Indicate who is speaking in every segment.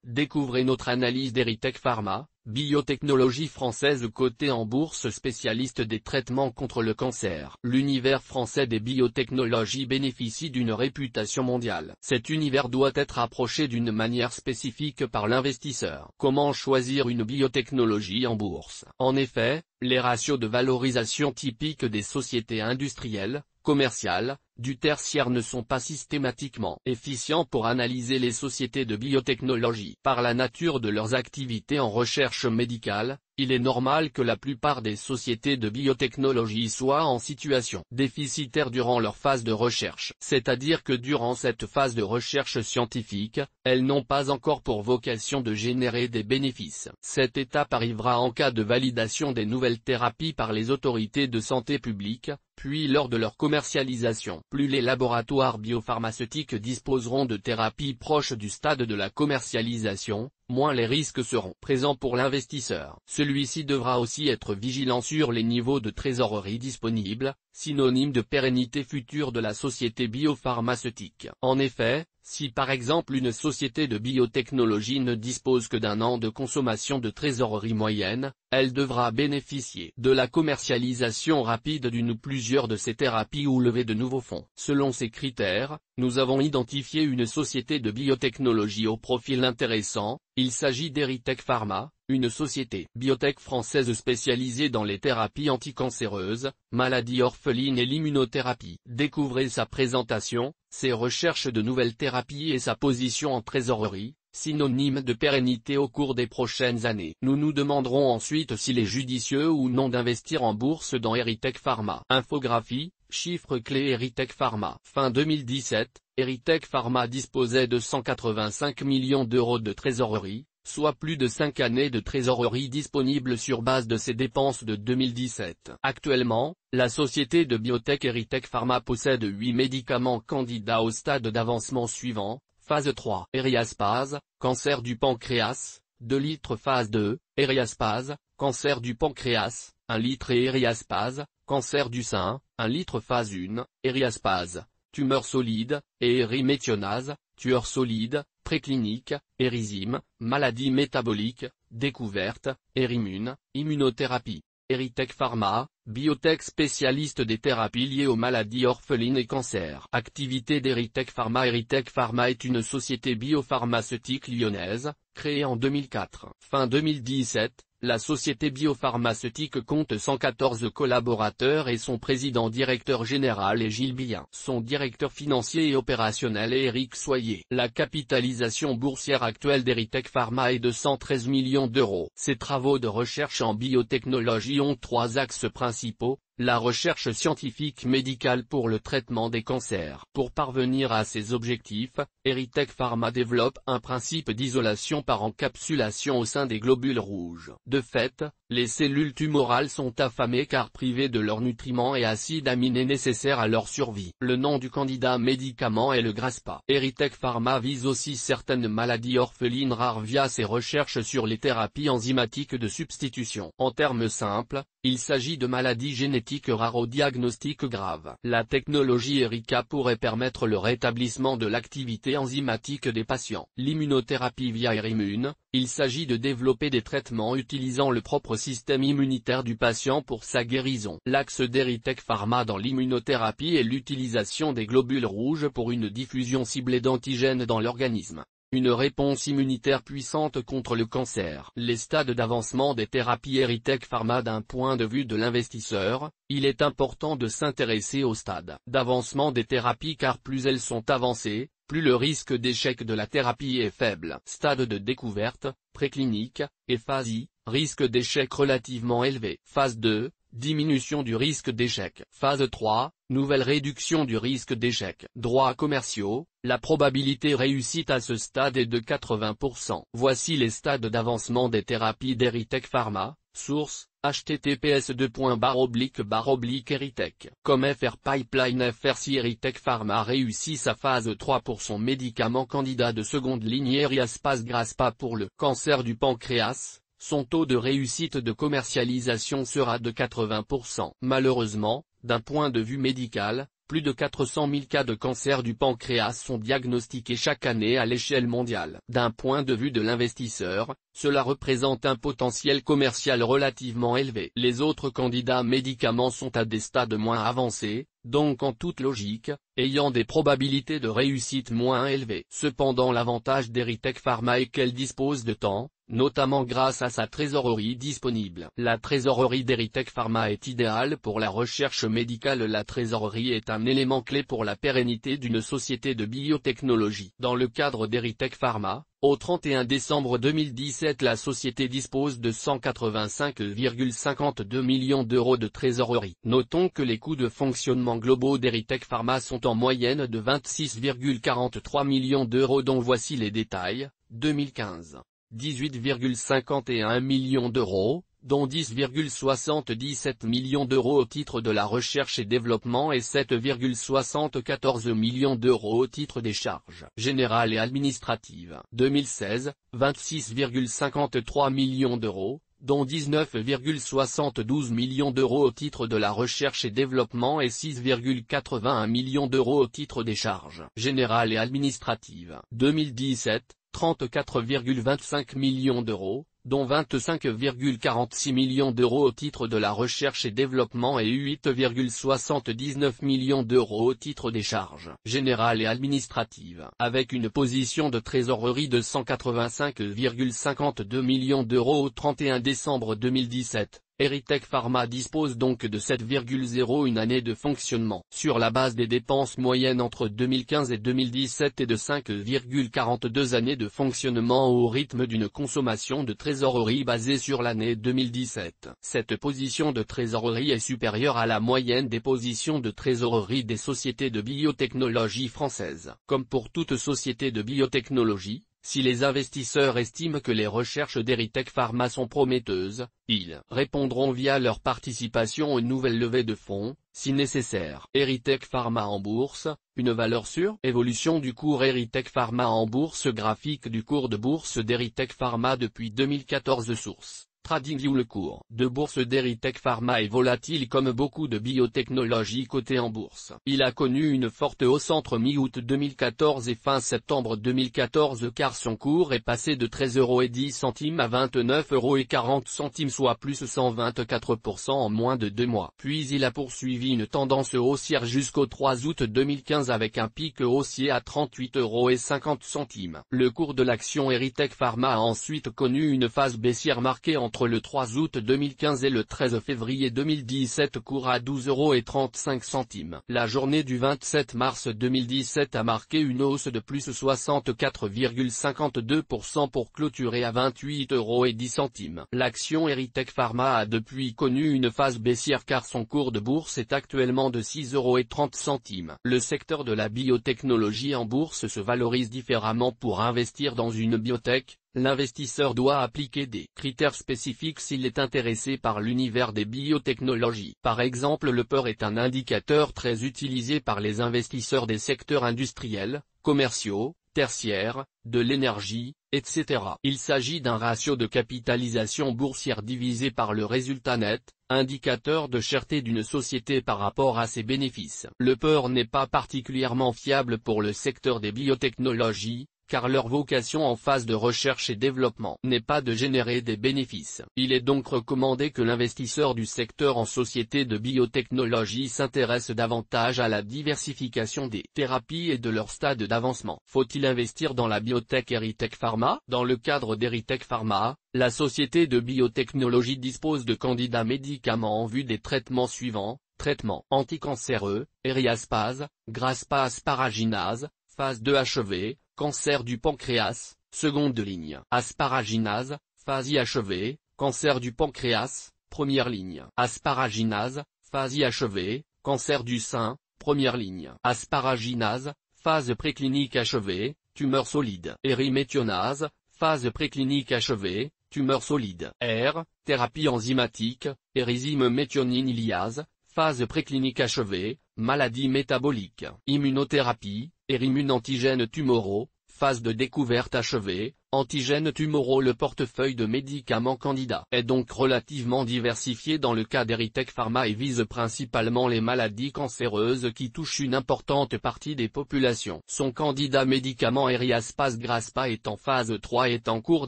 Speaker 1: Découvrez notre analyse d'Erytech Pharma, biotechnologie française cotée en bourse, spécialiste des traitements contre le cancer. L'univers français des biotechnologies bénéficie d'une réputation mondiale. Cet univers doit être approché d'une manière spécifique par l'investisseur. Comment choisir une biotechnologie en bourse? En effet, les ratios de valorisation typiques des sociétés industrielles, commerciales, du tertiaire ne sont pas systématiquement efficients pour analyser les sociétés de biotechnologie. Par la nature de leurs activités en recherche médicale, il est normal que la plupart des sociétés de biotechnologie soient en situation déficitaire durant leur phase de recherche. C'est-à-dire que durant cette phase de recherche scientifique, elles n'ont pas encore pour vocation de générer des bénéfices. Cette étape arrivera en cas de validation des nouvelles thérapies par les autorités de santé publique, puis lors de leur commercialisation. Plus les laboratoires biopharmaceutiques disposeront de thérapies proches du stade de la commercialisation, moins les risques seront présents pour l'investisseur. Celui-ci devra aussi être vigilant sur les niveaux de trésorerie disponibles, synonyme de pérennité future de la société biopharmaceutique. En effet, si par exemple une société de biotechnologie ne dispose que d'un an de consommation de trésorerie moyenne, elle devra bénéficier de la commercialisation rapide d'une ou plusieurs de ces thérapies ou lever de nouveaux fonds. Selon ces critères, nous avons identifié une société de biotechnologie au profil intéressant. Il s'agit d'Erytech Pharma, une société biotech française spécialisée dans les thérapies anticancéreuses, maladies orphelines et l'immunothérapie. Découvrez sa présentation, ses recherches de nouvelles thérapies et sa position en trésorerie, synonyme de pérennité au cours des prochaines années. Nous nous demanderons ensuite s'il est judicieux ou non d'investir en bourse dans Erytech Pharma. Infographie, chiffres clés Erytech Pharma. Fin 2017, Erytech Pharma disposait de 185 millions d'euros de trésorerie, soit plus de 5 années de trésorerie disponible sur base de ses dépenses de 2017. Actuellement, la société de biotech Erytech Pharma possède 8 médicaments candidats au stade d'avancement suivant, phase 3. Eriaspase, cancer du pancréas, 2 litres phase 2, Eriaspase, cancer du pancréas, 1 litre et Eriaspase, cancer du sein, 1 litre phase 1, Eriaspase, tumeur solide, et éryméthionase, tueur solide, préclinique, érythème, maladie métabolique, découverte, Erimune, immunothérapie. Erytech Pharma, biotech spécialiste des thérapies liées aux maladies orphelines et cancers. Activité d'Erytech Pharma. Erytech Pharma est une société biopharmaceutique lyonnaise, créée en 2004. Fin 2017, la société biopharmaceutique compte 114 collaborateurs et son président-directeur général est Gilles Billin. Son directeur financier et opérationnel est Éric Soyer. La capitalisation boursière actuelle d'Erytech Pharma est de 113 millions d'euros. Ses travaux de recherche en biotechnologie ont 3 axes principaux. La recherche scientifique médicale pour le traitement des cancers. Pour parvenir à ces objectifs, Erytech Pharma développe un principe d'isolation par encapsulation au sein des globules rouges. De fait, les cellules tumorales sont affamées car privées de leurs nutriments et acides aminés nécessaires à leur survie. Le nom du candidat médicament est le Graspa. Erytech Pharma vise aussi certaines maladies orphelines rares via ses recherches sur les thérapies enzymatiques de substitution. En termes simples, il s'agit de maladies génétiques rares au diagnostic grave. La technologie ERICA pourrait permettre le rétablissement de l'activité enzymatique des patients. L'immunothérapie via Erimune, il s'agit de développer des traitements utilisant le propre système immunitaire du patient pour sa guérison. L'axe d'Erytech Pharma dans l'immunothérapie est l'utilisation des globules rouges pour une diffusion ciblée d'antigènes dans l'organisme. Une réponse immunitaire puissante contre le cancer. Les stades d'avancement des thérapies Erytech Pharma. D'un point de vue de l'investisseur, il est important de s'intéresser au stade d'avancement des thérapies car plus elles sont avancées, plus le risque d'échec de la thérapie est faible. Stade de découverte, préclinique, et phase I, risque d'échec relativement élevé. Phase 2, diminution du risque d'échec. Phase 3, nouvelle réduction du risque d'échec. Droits commerciaux, la probabilité réussite à ce stade est de 80%. Voici les stades d'avancement des thérapies d'Erytech Pharma. Source, https://erytech. Comme FR Pipeline FR. Si Erytech Pharma réussit sa phase 3 pour son médicament candidat de seconde ligne Eriaspase Graspa pour le cancer du pancréas, son taux de réussite de commercialisation sera de 80%. Malheureusement, d'un point de vue médical, plus de 400 000 cas de cancer du pancréas sont diagnostiqués chaque année à l'échelle mondiale. D'un point de vue de l'investisseur, cela représente un potentiel commercial relativement élevé. Les autres candidats médicaments sont à des stades moins avancés, donc en toute logique, ayant des probabilités de réussite moins élevées. Cependant l'avantage d'Erytech Pharma est qu'elle dispose de temps, notamment grâce à sa trésorerie disponible. La trésorerie d'Erytech Pharma est idéale pour la recherche médicale. La trésorerie est un élément clé pour la pérennité d'une société de biotechnologie. Dans le cadre d'Erytech Pharma, au 31 décembre 2017 la société dispose de 185,52 millions d'euros de trésorerie. Notons que les coûts de fonctionnement globaux d'Erytech Pharma sont en moyenne de 26,43 millions d'euros dont voici les détails. 2015. 18,51 millions d'euros, dont 10,77 millions d'euros au titre de la recherche et développement et 7,74 millions d'euros au titre des charges générales et administratives. 2016, 26,53 millions d'euros, dont 19,72 millions d'euros au titre de la recherche et développement et 6,81 millions d'euros au titre des charges générales et administratives. 2017, 34,25 millions d'euros, dont 25,46 millions d'euros au titre de la recherche et développement et 8,79 millions d'euros au titre des charges générales et administratives. Avec une position de trésorerie de 185,52 millions d'euros au 31 décembre 2017. Erytech Pharma dispose donc de 7,01 années de fonctionnement. Sur la base des dépenses moyennes entre 2015 et 2017 et de 5,42 années de fonctionnement au rythme d'une consommation de trésorerie basée sur l'année 2017. Cette position de trésorerie est supérieure à la moyenne des positions de trésorerie des sociétés de biotechnologie françaises. Comme pour toute société de biotechnologie, si les investisseurs estiment que les recherches d'Erytech Pharma sont prometteuses, ils répondront via leur participation aux nouvelles levées de fonds, si nécessaire. Erytech Pharma en bourse, une valeur sûre. Évolution du cours Erytech Pharma en bourse. Graphique du cours de bourse d'Erytech Pharma depuis 2014. Source: TradingView. Le cours de bourse d'Erytech Pharma est volatile comme beaucoup de biotechnologies cotées en bourse. Il a connu une forte hausse entre mi-août 2014 et fin septembre 2014 car son cours est passé de 13,10 € à 29,40 €, soit plus 124% en moins de 2 mois. Puis il a poursuivi une tendance haussière jusqu'au 3 août 2015 avec un pic haussier à 38,50 €. Le cours de l'action Erytech Pharma a ensuite connu une phase baissière marquée entre le 3 août 2015 et le 13 février 2017, cours à 12,35 €. La journée du 27 mars 2017 a marqué une hausse de plus 64,52% pour clôturer à 28,10 €. L'action Erytech Pharma a depuis connu une phase baissière car son cours de bourse est actuellement de 6,30 €. Le secteur de la biotechnologie en bourse se valorise différemment. Pour investir dans une biotech, l'investisseur doit appliquer des critères spécifiques s'il est intéressé par l'univers des biotechnologies. Par exemple, le PER est un indicateur très utilisé par les investisseurs des secteurs industriels, commerciaux, tertiaires, de l'énergie, etc. Il s'agit d'un ratio de capitalisation boursière divisé par le résultat net, indicateur de cherté d'une société par rapport à ses bénéfices. Le PER n'est pas particulièrement fiable pour le secteur des biotechnologies, car leur vocation en phase de recherche et développement n'est pas de générer des bénéfices. Il est donc recommandé que l'investisseur du secteur en société de biotechnologie s'intéresse davantage à la diversification des thérapies et de leur stade d'avancement. Faut-il investir dans la biotech Erytech Pharma? Dans le cadre d'Erytech Pharma, la société de biotechnologie dispose de candidats médicaments en vue des traitements suivants: traitement anticancéreux, Eryaspase, Graspase Asparaginase, phase 2 achevée, cancer du pancréas, seconde ligne. Asparaginase, phase I achevée, cancer du pancréas, première ligne. Asparaginase, phase I achevée, cancer du sein, première ligne. Asparaginase, phase préclinique achevée, tumeur solide. Eriméthionase, phase préclinique achevée, tumeur solide. R, thérapie enzymatique, érythime méthionine-iliase, phase préclinique achevée, maladie métabolique. Immunothérapie, érimune antigènes tumoraux, phase de découverte achevée, antigènes tumoraux. Le portefeuille de médicaments candidats est donc relativement diversifié dans le cas d'Erytech Pharma et vise principalement les maladies cancéreuses qui touchent une importante partie des populations. Son candidat médicament Eriaspas Graspa est en phase 3 et est en cours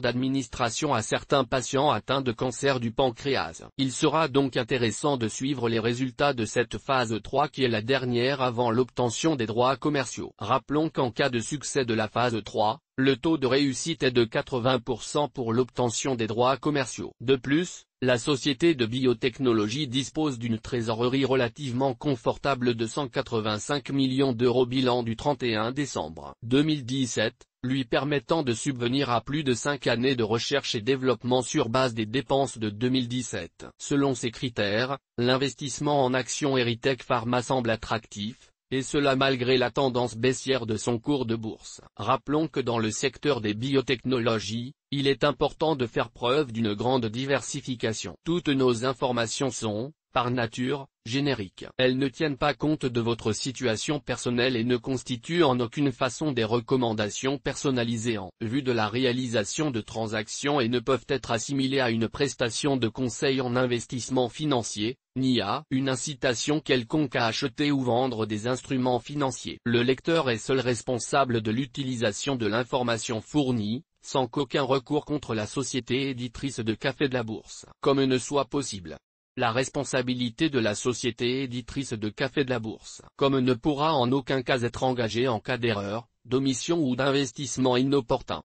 Speaker 1: d'administration à certains patients atteints de cancer du pancréas. Il sera donc intéressant de suivre les résultats de cette phase 3 qui est la dernière avant l'obtention des droits commerciaux. Rappelons qu'en cas de succès de la phase 3, le taux de réussite est de 80% pour l'obtention des droits commerciaux. De plus, la société de biotechnologie dispose d'une trésorerie relativement confortable de 185 millions d'euros bilan du 31 décembre 2017, lui permettant de subvenir à plus de 5 années de recherche et développement sur base des dépenses de 2017. Selon ces critères, l'investissement en actions Erytech Pharma semble attractif, et cela malgré la tendance baissière de son cours de bourse. Rappelons que dans le secteur des biotechnologies, il est important de faire preuve d'une grande diversification. Toutes nos informations sont, par nature, génériques. Elles ne tiennent pas compte de votre situation personnelle et ne constituent en aucune façon des recommandations personnalisées en vue de la réalisation de transactions et ne peuvent être assimilées à une prestation de conseil en investissement financier, ni à une incitation quelconque à acheter ou vendre des instruments financiers. Le lecteur est seul responsable de l'utilisation de l'information fournie, sans qu'aucun recours contre la société éditrice de Café de la Bourse, comme ne soit possible. La responsabilité de la société éditrice de Café de la Bourse, comme ne pourra en aucun cas être engagée en cas d'erreur, d'omission ou d'investissement inopportun.